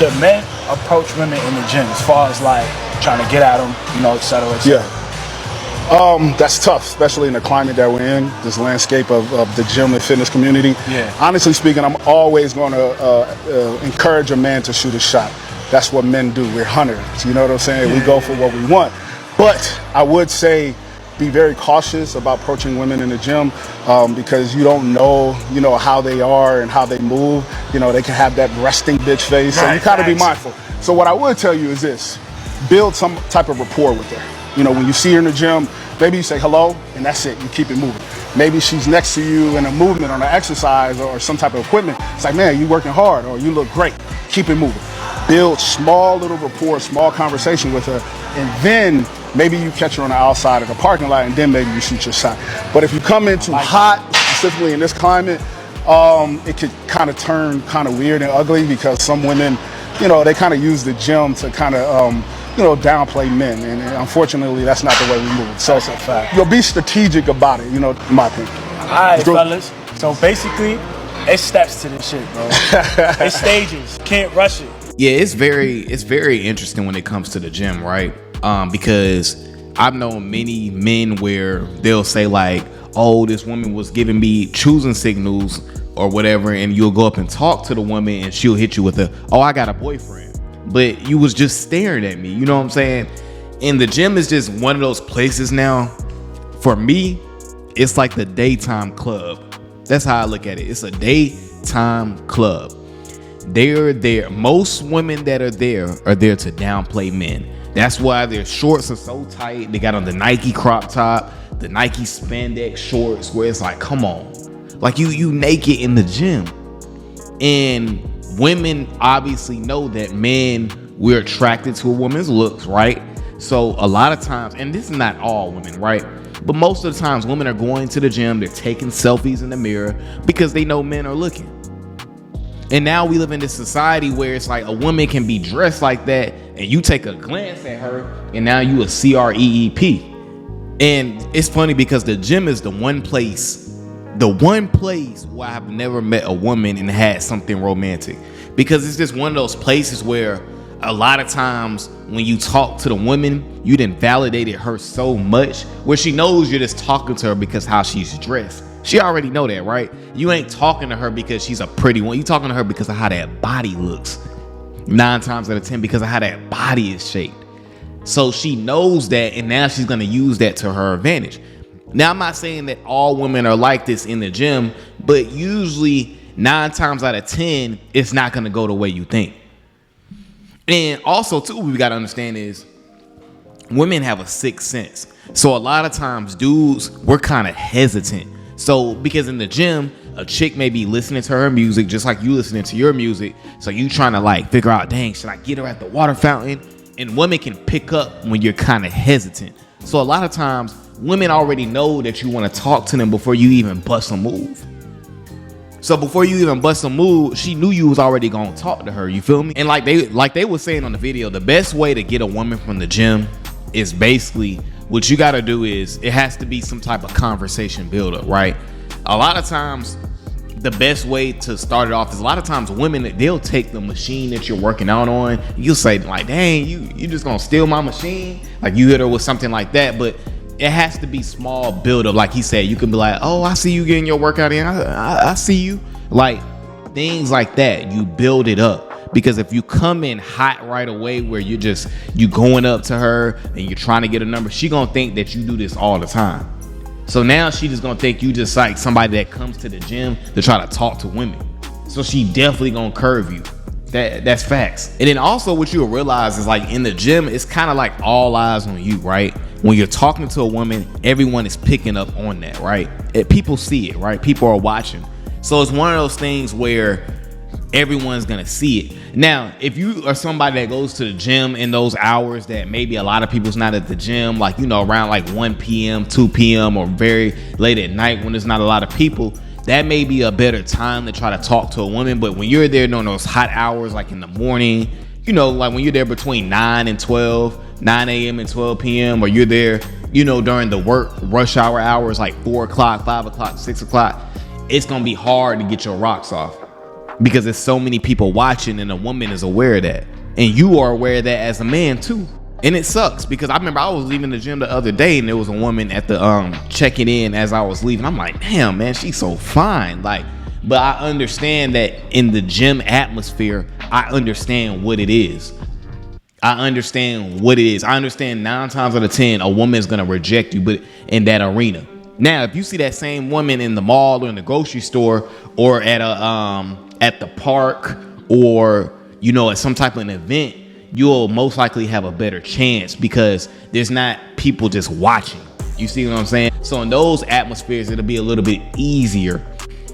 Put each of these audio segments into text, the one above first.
Should men approach women in the gym as far as like trying to get at them, et cetera, et cetera? Yeah. That's tough, especially in the climate that we're in, this landscape of the gym and fitness community. Yeah. Honestly speaking, I'm always going to encourage a man to shoot a shot. That's what men do. We're hunters. You know what I'm saying? We go for what we want. But I would say be very cautious about approaching women in the gym because you don't know, how they are and how they move. They can have that resting bitch face. So you gotta be mindful. So what I would tell you is this: build some type of rapport with her. When you see her in the gym, maybe you say hello and that's it. You keep it moving. Maybe she's next to you in a movement on an exercise or some type of equipment. It's like, man, you working hard or you look great. Keep it moving. Build small little rapport, small conversation with her, and then maybe you catch her on the outside of the parking lot, and then maybe you shoot your shot. But if you come in too hot, specifically in this climate, it could kind of turn kind of weird and ugly because some women, they kind of use the gym to kind of, downplay men, and unfortunately, that's not the way we move. So, That's a fact. You'll be strategic about it, in my opinion. All right, fellas. So basically, it's steps to this shit, bro. It's stages. Can't rush it. Yeah, it's very interesting when it comes to the gym, right? Because I've known many men where they'll say like, oh, this woman was giving me choosing signals or whatever, and you'll go up and talk to the woman and she'll hit you with oh, I got a boyfriend. But you was just staring at me, you know what I'm saying? And the gym is just one of those places now. For me, it's like the daytime club. That's how I look at it. It's a daytime club. They're there. Most women that are there to downplay men. That's why their shorts are so tight. They got on the Nike crop top, the Nike spandex shorts, where it's like, come on, like you naked in the gym. And women obviously know that men, we're attracted to a woman's looks, right? So a lot of times, and this is not all women, right? But most of the times women are going to the gym, they're taking selfies in the mirror because they know men are looking. And now we live in this society where it's like a woman can be dressed like that and you take a glance at her and now you a CREEP. And it's funny because the gym is the one place where I've never met a woman and had something romantic, because it's just one of those places where a lot of times when you talk to the woman, you done validated her so much where she knows you're just talking to her because how she's dressed. She already know that, right? You ain't talking to her because she's a pretty one. You talking to her because of how that body looks. 9 times out of 10 because of how that body is shaped. So she knows that, and now she's going to use that to her advantage. Now, I'm not saying that all women are like this in the gym, but usually 9 times out of 10, it's not going to go the way you think. And also, too, what we got to understand is women have a sixth sense. So a lot of times, dudes, we're kind of hesitant. So because in the gym, a chick may be listening to her music just like you listening to your music. So you trying to like figure out, dang, should I get her at the water fountain? And women can pick up when you're kind of hesitant. So a lot of times, women already know that you want to talk to them before you even bust a move. So before you even bust a move, she knew you was already gonna talk to her. You feel me? And like they were saying on the video, the best way to get a woman from the gym is basically what you gotta do is it has to be some type of conversation buildup, right? A lot of times, the best way to start it off is a lot of times women, they'll take the machine that you're working out on. You'll say like, dang, you just gonna steal my machine? Like you hit her with something like that, but it has to be small buildup. Like he said, you can be like, oh, I see you getting your workout in. I see you. Like things like that. You build it up, because if you come in hot right away where you going up to her and you're trying to get a number, she gonna think that you do this all the time. So now she just gonna think you just like somebody that comes to the gym to try to talk to women. So she definitely gonna curve you. That's facts. And then also what you'll realize is like in the gym, it's kind of like all eyes on you, right? When you're talking to a woman, everyone is picking up on that, right? People see it, right? People are watching. So it's one of those things where everyone's gonna see it. Now, if you are somebody that goes to the gym in those hours that maybe a lot of people's not at the gym, like, around like 1 p.m., 2 p.m. or very late at night when there's not a lot of people, that may be a better time to try to talk to a woman. But when you're there during those hot hours, like in the morning, like when you're there between 9 and 12, 9 a.m. and 12 p.m., or you're there, during the work rush hours, like 4 o'clock, 5 o'clock, 6 o'clock, it's going to be hard to get your rocks off. because there's so many people watching, and a woman is aware of that, and you are aware of that as a man too. And it sucks because I remember I was leaving the gym the other day and there was a woman at the checking in as I was leaving. I'm like, damn, man, she's so fine. Like, but I understand that in the gym atmosphere, I understand what it is. I understand what it is. I understand 9 times out of 10, a woman is gonna reject you, but in that arena. Now, if you see that same woman in the mall or in the grocery store or at a at the park or at some type of an event, you'll most likely have a better chance because there's not people just watching. You see what I'm saying? So in those atmospheres, it'll be a little bit easier.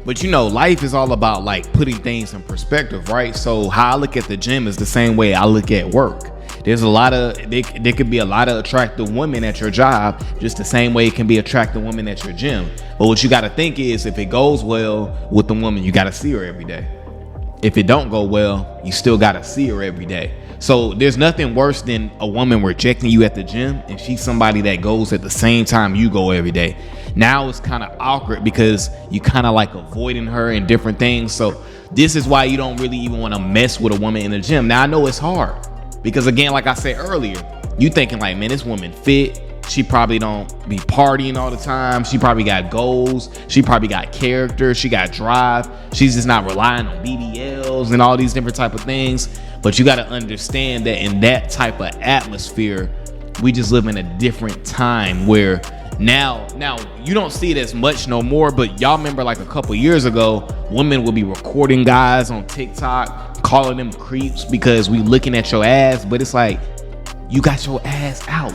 But life is all about like putting things in perspective, right? So how I look at the gym is the same way I look at work. There's there could be a lot of attractive women at your job, just the same way it can be attractive women at your gym. But what you got to think is, if it goes well with the woman, you got to see her every day. If it don't go well, you still got to see her every day. So there's nothing worse than a woman rejecting you at the gym and she's somebody that goes at the same time you go every day. Now it's kind of awkward because you kind of like avoiding her and different things. So this is why you don't really even want to mess with a woman in the gym. Now I know it's hard because, again, like I said earlier, you thinking like, man, this woman fit. She probably don't be partying all the time. She probably got goals. She probably got character. She got drive. She's just not relying on BBLs and all these different type of things. But you got to understand that in that type of atmosphere, we just live in a different time where now you don't see it as much no more. But y'all remember like a couple years ago, women would be recording guys on TikTok, calling them creeps because we looking at your ass. But it's like, you got your ass out.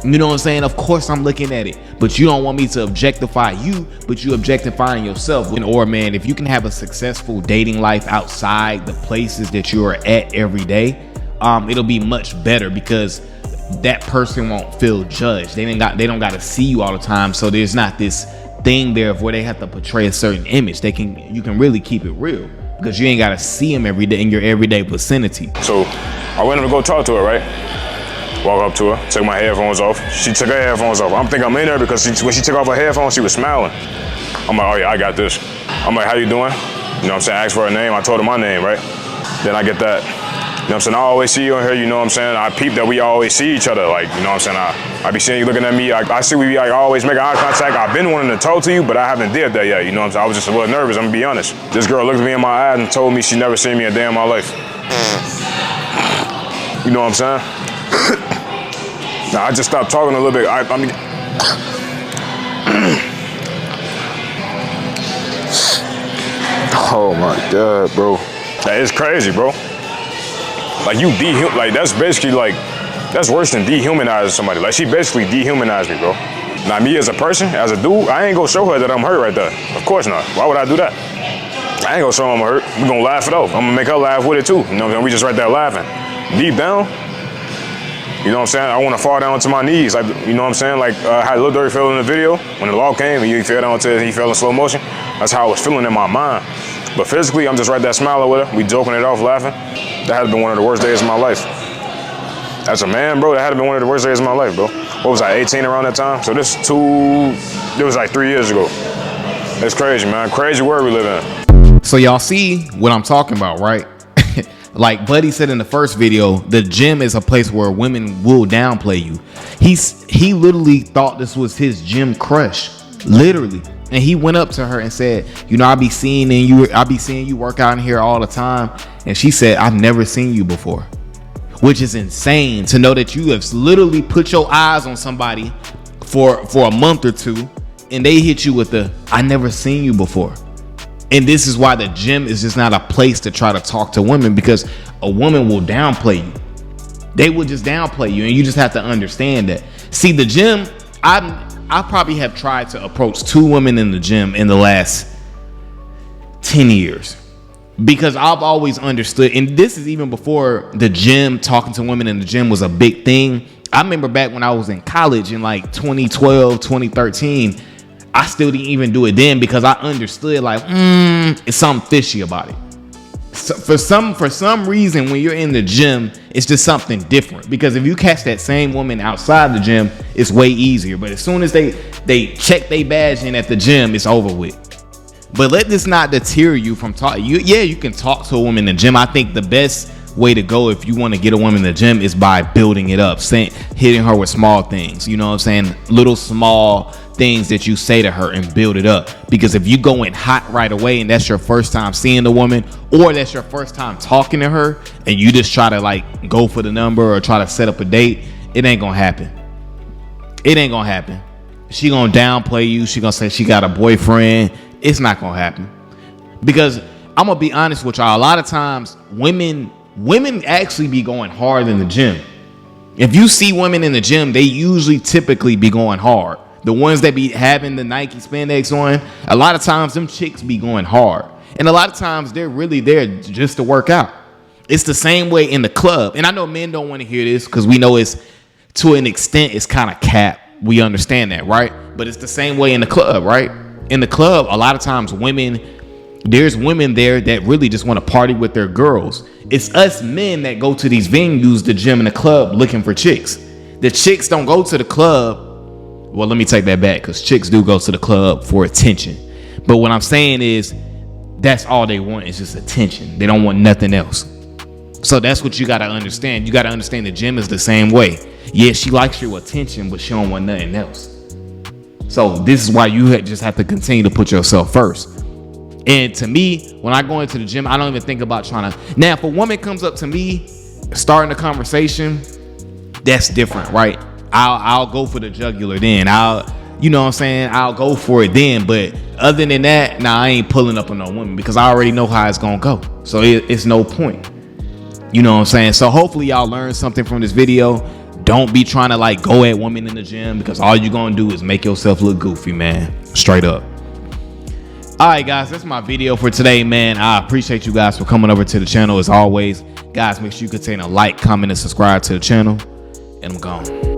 You know what I'm saying? Of course I'm looking at it, but you don't want me to objectify you, but you objectifying yourself. Or, man, if you can have a successful dating life outside the places that you are at every day, it'll be much better because that person won't feel judged. They don't got to see you all the time. So there's not this thing there of where they have to portray a certain image. You can really keep it real because you ain't got to see them every day in your everyday vicinity. So I went to go talk to her, right? Walk up to her, took my headphones off. She took her headphones off. I'm thinking I'm in there because when she took off her headphones, she was smiling. I'm like, oh yeah, I got this. I'm like, how you doing? You know what I'm saying? I asked for her name. I told her my name, right? Then I get that. You know what I'm saying? I always see you on here, you know what I'm saying? I peep that we always see each other, like, you know what I'm saying? I be seeing you looking at me. I see we be like, always making eye contact. I've been wanting to talk to you, but I haven't did that yet, you know what I'm saying? I was just a little nervous, I'm gonna be honest. This girl looked at me in my eyes and told me she never seen me a day in my life. You know what I'm saying? Nah, I just stopped talking a little bit. I mean, oh my God, bro. That is crazy, bro. Like like that's basically like, that's worse than dehumanizing somebody. Like she basically dehumanized me, bro. Now me as a person, as a dude, I ain't gonna show her that I'm hurt right there. Of course not. Why would I do that? I ain't gonna show her I'm hurt. We gonna laugh it off. I'm gonna make her laugh with it too. You know what I'm saying? We just right there laughing. Deep down, you know what I'm saying? I want to fall down to my knees. Like, you know what I'm saying? Like how Lil Durk felt in the video when the law came and he fell down to he fell in slow motion. That's how I was feeling in my mind. But physically, I'm just right there smiling with her. We joking it off, laughing. That had been one of the worst days of my life. As a man, bro, that had been one of the worst days of my life, bro. What was I, 18 around that time? So it was like 3 years ago. It's crazy, man. Crazy world we live in. So y'all see what I'm talking about, right? Like Buddy said in the first video, the gym is a place where women will downplay you. He literally thought this was his gym crush, literally. And he went up to her and said, you know, I be seeing you work out in here all the time. And she said, I've never seen you before. Which is insane to know that you have literally put your eyes on somebody for a month or two and they hit you with the, I never seen you before. And this is why the gym is just not a place to try to talk to women, because a woman will downplay you. They will just downplay you, and you just have to understand that. See, the gym, I probably have tried to approach 2 women in the gym in the last 10 years. Because I've always understood, and this is even before the gym, talking to women in the gym was a big thing. I remember back when I was in college in like 2012, 2013, I still didn't even do it then because I understood like, it's something fishy about it. So for some reason, when you're in the gym, it's just something different. Because if you catch that same woman outside the gym, it's way easier. But as soon as they check their badge in at the gym, it's over with. But let this not deter you from talking. You can talk to a woman in the gym. I think the best way to go if you want to get a woman in the gym is by building it up, hitting her with small things. You know what I'm saying? Little small things that you say to her and build it up. Because if you go in hot right away and that's your first time seeing the woman, or that's your first time talking to her, and you just try to like go for the number or try to set up a date, it ain't gonna happen. It ain't gonna happen. She gonna downplay you. She gonna say she got a boyfriend. It's not gonna happen. Because I'm gonna be honest with y'all, a lot of times women actually be going hard in the gym. If you see women in the gym, they usually typically be going hard. The ones that be having the Nike spandex on, a lot of times them chicks be going hard. And a lot of times they're really there just to work out. It's the same way in the club. And I know men don't want to hear this because we know it's, to an extent, it's kind of cap. We understand that, right? But it's the same way in the club, right? In the club, a lot of times there's women there that really just want to party with their girls. It's us men that go to these venues, the gym and the club, looking for chicks. The chicks don't go to the club. Well, let me take that back, because chicks do go to the club for attention. But what I'm saying is that's all they want is just attention. They don't want nothing else. So that's what you got to understand. You got to understand the gym is the same way. Yeah, she likes your attention, but she don't want nothing else. So this is why you just have to continue to put yourself first. And to me, when I go into the gym, I don't even think about trying to. Now, if a woman comes up to me, starting a conversation, that's different, right? I'll go for the jugular then. You know what I'm saying? I'll go for it then. But other than that, I ain't pulling up on no woman because I already know how it's gonna go. So it's no point. You know what I'm saying? So hopefully y'all learned something from this video. Don't be trying to like go at women in the gym, because all you're gonna do is make yourself look goofy, man. Straight up. All right, guys, that's my video for today, man. I appreciate you guys for coming over to the channel as always. Guys, make sure you continue to like, comment, and subscribe to the channel. And I'm gone.